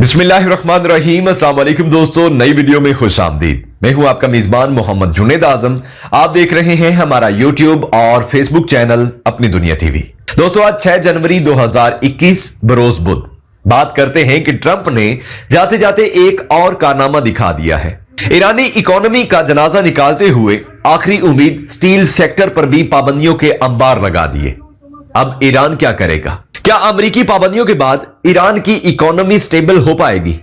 बिस्मिल्लाहिर्रहमानिर्रहीम। अस्सलाम वालेकुम दोस्तों, नई वीडियो में खुश आमदीद। मैं हूं आपका मेजबान मोहम्मद जुनेद आजम। आप देख रहे हैं हमारा यूट्यूब और फेसबुक चैनल अपनी दुनिया टीवी। दोस्तों, आज 6 जनवरी 2021 बरोज बुध बात करते हैं कि ट्रंप ने जाते जाते एक और कारनामा दिखा दिया है। ईरानी इकोनॉमी का जनाजा निकालते हुए आखिरी उम्मीद स्टील सेक्टर पर भी पाबंदियों के अंबार लगा दिए। अब ईरान क्या करेगा? क्या अमेरिकी पाबंदियों के बाद ईरान की इकोनॉमी स्टेबल हो पाएगी?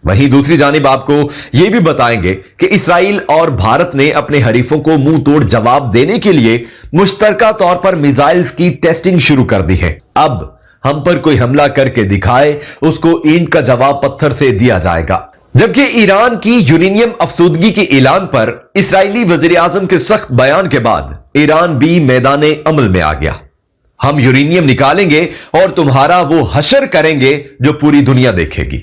वहीं दूसरी जानिब आपको यह भी बताएंगे कि इसराइल और भारत ने अपने हरीफों को मुंह तोड़ जवाब देने के लिए मुश्तरका तौर पर मिसाइल्स की टेस्टिंग शुरू कर दी है। अब हम पर कोई हमला करके दिखाए, उसको ईंट का जवाब पत्थर से दिया जाएगा। जबकि ईरान की यूरेनियम अफसुदगी के ऐलान पर इसराइली वजीर आजम के सख्त बयान के बाद ईरान भी मैदाने अमल में आ गया। हम यूरेनियम निकालेंगे और तुम्हारा वो हशर करेंगे जो पूरी दुनिया देखेगी।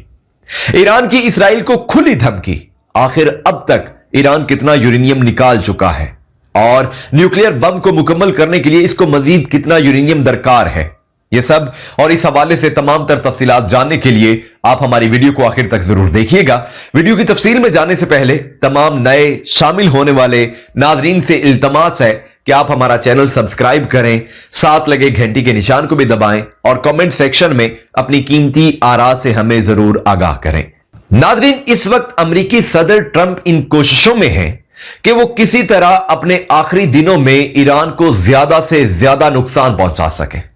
ईरान की इसराइल को खुली धमकी। आखिर अब तक ईरान कितना यूरेनियम निकाल चुका है और न्यूक्लियर बम को मुकम्मल करने के लिए इसको मजीद कितना यूरेनियम दरकार है? ये सब और इस हवाले से तमाम तर तफसीलात जानने के लिए आप हमारी वीडियो को आखिर तक जरूर देखिएगा। वीडियो की तफसील में जाने से पहले तमाम नए शामिल होने वाले नाजरीन से इल्तमास है कि आप हमारा चैनल सब्सक्राइब करें, साथ लगे घंटी के निशान को भी दबाएं और कमेंट सेक्शन में अपनी कीमती आरा से हमें जरूर आगाह करें। नाजरीन, इस वक्त अमेरिकी सदर ट्रंप इन कोशिशों में हैं कि वो किसी तरह अपने आखिरी दिनों में ईरान को ज्यादा से ज्यादा नुकसान पहुंचा सके।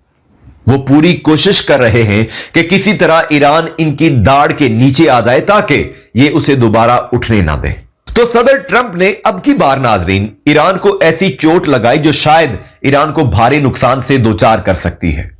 वो पूरी कोशिश कर रहे हैं कि किसी तरह ईरान इनकी दाढ़ के नीचे आ जाए ताकि ये उसे दोबारा उठने ना दे। तो सदर ट्रंप ने अब की बार नाजरीन ईरान को ऐसी चोट लगाई जो शायद ईरान को भारी नुकसान से दोचार कर सकती है।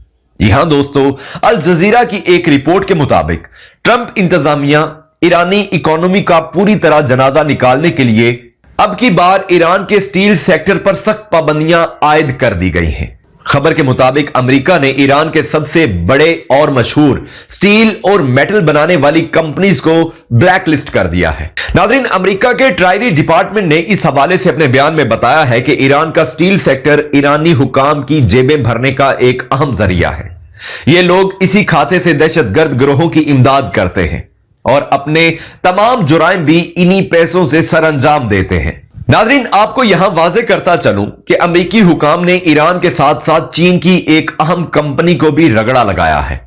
जी हां दोस्तों, अल जजीरा की एक रिपोर्ट के मुताबिक ट्रंप इंतजामिया ईरानी इकोनॉमी का पूरी तरह जनाजा निकालने के लिए अब की बार ईरान के स्टील सेक्टर पर सख्त पाबंदियां आयद कर दी गई हैं। खबर के मुताबिक अमेरिका ने ईरान के सबसे बड़े और मशहूर स्टील और मेटल बनाने वाली कंपनीज को ब्लैक लिस्ट कर दिया है। नाज़रीन, अमेरिका के ट्रेजरी डिपार्टमेंट ने इस हवाले से अपने बयान में बताया है कि ईरान का स्टील सेक्टर ईरानी हुकाम की जेबें भरने का एक अहम जरिया है। ये लोग इसी खाते से दहशतगर्द गिरोहों की इमदाद करते हैं और अपने तमाम जुराइम भी इन्हीं पैसों से सरअंजाम देते हैं। नाज़रीन, आपको यहां वाजे करता चलूं कि अमेरिकी हुकाम ने ईरान के साथ साथ चीन की एक अहम कंपनी को भी रगड़ा लगाया है।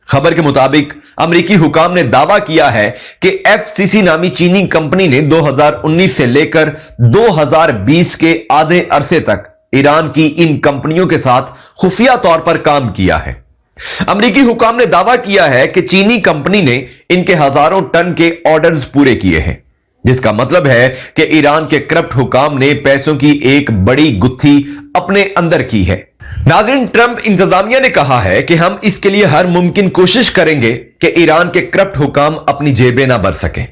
खबर के मुताबिक अमेरिकी हुकाम ने दावा किया है कि एफसीसी नामी चीनी कंपनी ने 2019 से लेकर 2020 के आधे अरसे तक ईरान की इन कंपनियों के साथ खुफिया तौर पर काम किया है। अमेरिकी हुकाम ने दावा किया है कि चीनी कंपनी ने इनके हजारों टन के ऑर्डर्स पूरे किए हैं, जिसका मतलब है कि ईरान के करप्ट हुकाम ने पैसों की एक बड़ी गुत्थी अपने अंदर की है। नाज़रीन, ट्रंप इंतजामिया ने कहा है कि हम इसके लिए हर मुमकिन कोशिश करेंगे कि ईरान के करप्ट हुकाम अपनी जेबें ना भर सकें।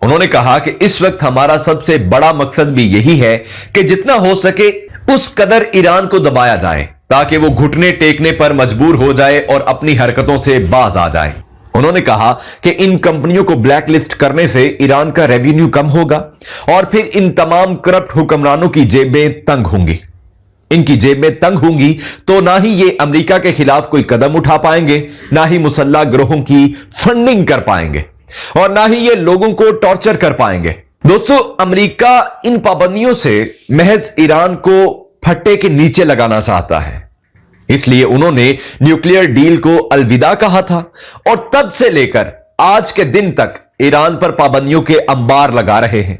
उन्होंने कहा कि इस वक्त हमारा सबसे बड़ा मकसद भी यही है कि जितना हो सके उस कदर ईरान को दबाया जाए ताकि वो घुटने टेकने पर मजबूर हो जाए और अपनी हरकतों से बाज आ जाए। उन्होंने कहा कि इन कंपनियों को ब्लैकलिस्ट करने से ईरान का रेवेन्यू कम होगा और फिर इन तमाम करप्ट हुक्मरानों की जेबें तंग होंगी। इनकी जेबें तंग होंगी तो ना ही ये अमेरिका के खिलाफ कोई कदम उठा पाएंगे, ना ही मुसल्लह गिरोहों की फंडिंग कर पाएंगे और ना ही ये लोगों को टॉर्चर कर पाएंगे। दोस्तों, अमेरिका इन पाबंदियों से महज ईरान को फट्टे के नीचे लगाना चाहता है, इसलिए उन्होंने न्यूक्लियर डील को अलविदा कहा था और तब से लेकर आज के दिन तक ईरान पर पाबंदियों के अंबार लगा रहे हैं।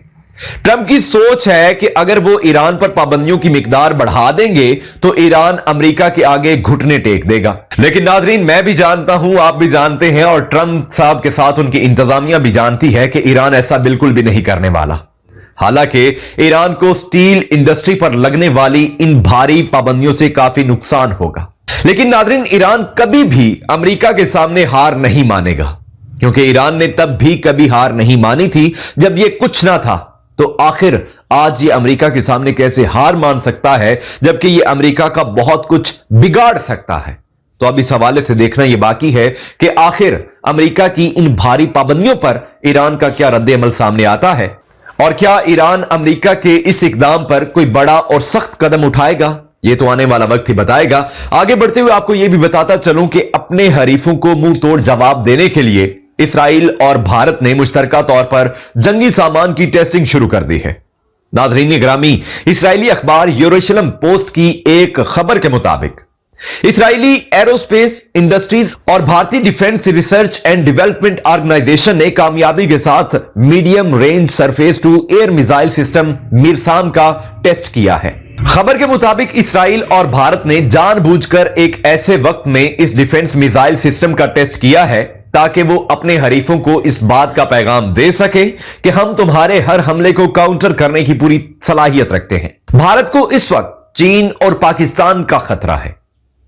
ट्रंप की सोच है कि अगर वो ईरान पर पाबंदियों की मिकदार बढ़ा देंगे तो ईरान अमेरिका के आगे घुटने टेक देगा। लेकिन नाजरीन, मैं भी जानता हूं, आप भी जानते हैं और ट्रंप साहब के साथ उनकी इंतजामिया भी जानती है कि ईरान ऐसा बिल्कुल भी नहीं करने वाला। हालांकि ईरान को स्टील इंडस्ट्री पर लगने वाली इन भारी पाबंदियों से काफी नुकसान होगा, लेकिन नाजरीन, ईरान कभी भी अमेरिका के सामने हार नहीं मानेगा, क्योंकि ईरान ने तब भी कभी हार नहीं मानी थी जब ये कुछ ना था। तो आखिर आज ये अमेरिका के सामने कैसे हार मान सकता है जबकि ये अमेरिका का बहुत कुछ बिगाड़ सकता है? तो अब इस हवाले से देखना यह बाकी है कि आखिर अमेरिका की इन भारी पाबंदियों पर ईरान का क्या रद्द अमल सामने आता है और क्या ईरान अमेरिका के इस इकदाम पर कोई बड़ा और सख्त कदम उठाएगा? ये तो आने वाला वक्त ही बताएगा। आगे बढ़ते हुए आपको यह भी बताता चलूं कि अपने हरीफों को मुंह तोड़ जवाब देने के लिए इसराइल और भारत ने मुश्तरका तौर पर जंगी सामान की टेस्टिंग शुरू कर दी है। नाज़रीन ग्रामी, इसराइली अखबार यरूशलेम पोस्ट की एक खबर के मुताबिक इसराइली एरोस्पेस इंडस्ट्रीज और भारतीय defence research and development organisation ने कामयाबी के साथ medium range surface to air missile system MRSAM का टेस्ट किया है। खबर के मुताबिक इसराइल और भारत ने जानबूझकर एक ऐसे वक्त में इस डिफेंस मिसाइल सिस्टम का टेस्ट किया है ताकि वो अपने हरीफों को इस बात का पैगाम दे सके कि हम तुम्हारे हर हमले को काउंटर करने की पूरी सलाहियत रखते हैं। भारत को इस वक्त चीन और पाकिस्तान का खतरा है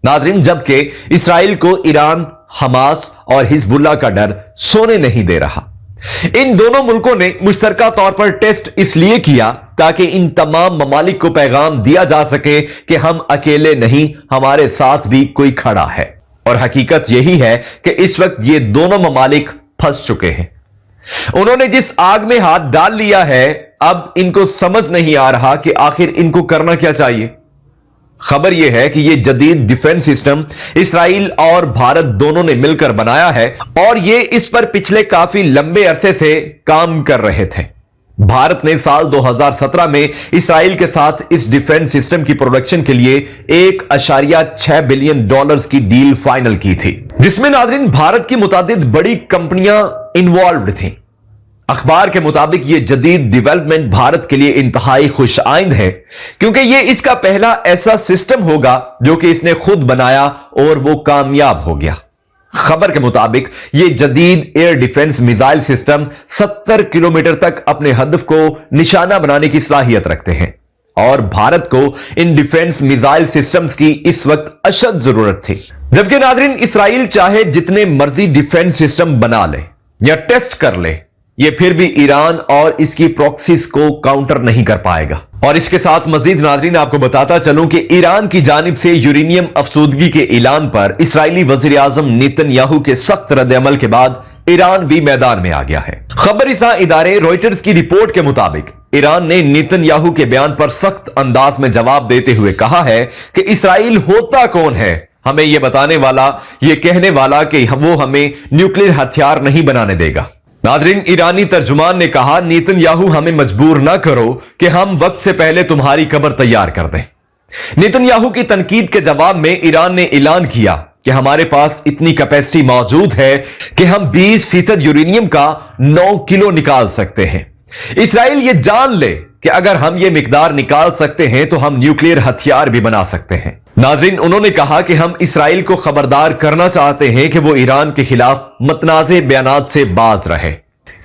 नाज़रीन, जबकि इसराइल को ईरान, हमास और हिजबुल्लाह का डर सोने नहीं दे रहा। इन दोनों मुल्कों ने मुश्तरका तौर पर टेस्ट इसलिए किया ताकि इन तमाम ममालिक को पैगाम दिया जा सके कि हम अकेले नहीं, हमारे साथ भी कोई खड़ा है। और हकीकत यही है कि इस वक्त ये दोनों ममालिक फंस चुके हैं। उन्होंने जिस आग में हाथ डाल लिया है, अब इनको समझ नहीं आ रहा कि आखिर इनको करना क्या चाहिए। खबर यह है कि यह जदीद डिफेंस सिस्टम इसराइल और भारत दोनों ने मिलकर बनाया है और ये इस पर पिछले काफी लंबे अरसे से काम कर रहे थे। भारत ने साल 2017 में इसराइल के साथ इस डिफेंस सिस्टम की प्रोडक्शन के लिए $1.6 बिलियन की डील फाइनल की थी, जिसमें नाज़रीन भारत की मुतादिद बड़ी कंपनियां इन्वॉल्व थीं। अखबार के मुताबिक यह जदीद डेवलपमेंट भारत के लिए इंतहाई खुश आइंद है क्योंकि यह इसका पहला ऐसा सिस्टम होगा जो कि इसने खुद बनाया और वो कामयाब हो गया। खबर के मुताबिक यह जदीद air defence missile system 70 kilometre तक अपने हदफ को निशाना बनाने की सलाहियत रखते हैं और भारत को इन डिफेंस मिसाइल सिस्टम्स की इस वक्त अशद जरूरत थी। जबकि नाज़रीन इसराइल चाहे जितने मर्जी डिफेंस सिस्टम बना ले या टेस्ट कर ले, ये फिर भी ईरान और इसकी प्रॉक्सीज को काउंटर नहीं कर पाएगा। और इसके साथ मजीद नाज़रीन आपको बताता चलूं कि ईरान की जानिब से यूरेनियम अफसूदगी के ऐलान पर इसराइली वजीर आजम नेतन्याहू के सख्त रद्द-ए-अमल के बाद ईरान भी मैदान में आ गया है। खबरसां इदारे रॉयटर्स की रिपोर्ट के मुताबिक ईरान ने नेतन्याहू के बयान पर सख्त अंदाज में जवाब देते हुए कहा है कि इसराइल होता कौन है हमें यह बताने वाला, यह कहने वाला कि वो हमें न्यूक्लियर हथियार नहीं बनाने देगा। नाज़रीन ईरानी तर्जुमान ने कहा, नेतन्याहू हमें मजबूर ना करो कि हम वक्त से पहले तुम्हारी कब्र तैयार कर दें। नेतन्याहू की तनकीद के जवाब में ईरान ने ऐलान किया कि हमारे पास इतनी कैपेसिटी मौजूद है कि हम 20% यूरेनियम का 9 किलो निकाल सकते हैं। इसराइल ये जान ले कि अगर हम ये मिकदार निकाल सकते हैं तो हम न्यूक्लियर हथियार भी बना सकते हैं। नाज़रीन उन्होंने कहा कि हम इसराइल को खबरदार करना चाहते हैं कि वो ईरान के खिलाफ मतनाज़े बयानात से बाज रहे,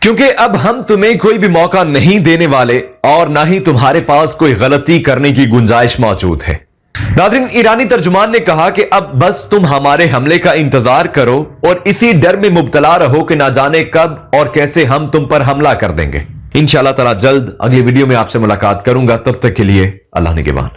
क्योंकि अब हम तुम्हें कोई भी मौका नहीं देने वाले और ना ही तुम्हारे पास कोई गलती करने की गुंजाइश मौजूद है। नाज़रीन ईरानी तर्जुमान ने कहा कि अब बस तुम हमारे हमले का इंतजार करो और इसी डर में मुब्तला रहो कि ना जाने कब और कैसे हम तुम पर हमला कर देंगे। इंशाअल्लाह ताला जल्द अगली वीडियो में आपसे मुलाकात करूंगा। तब तक के लिए अल्लाह निगहबान।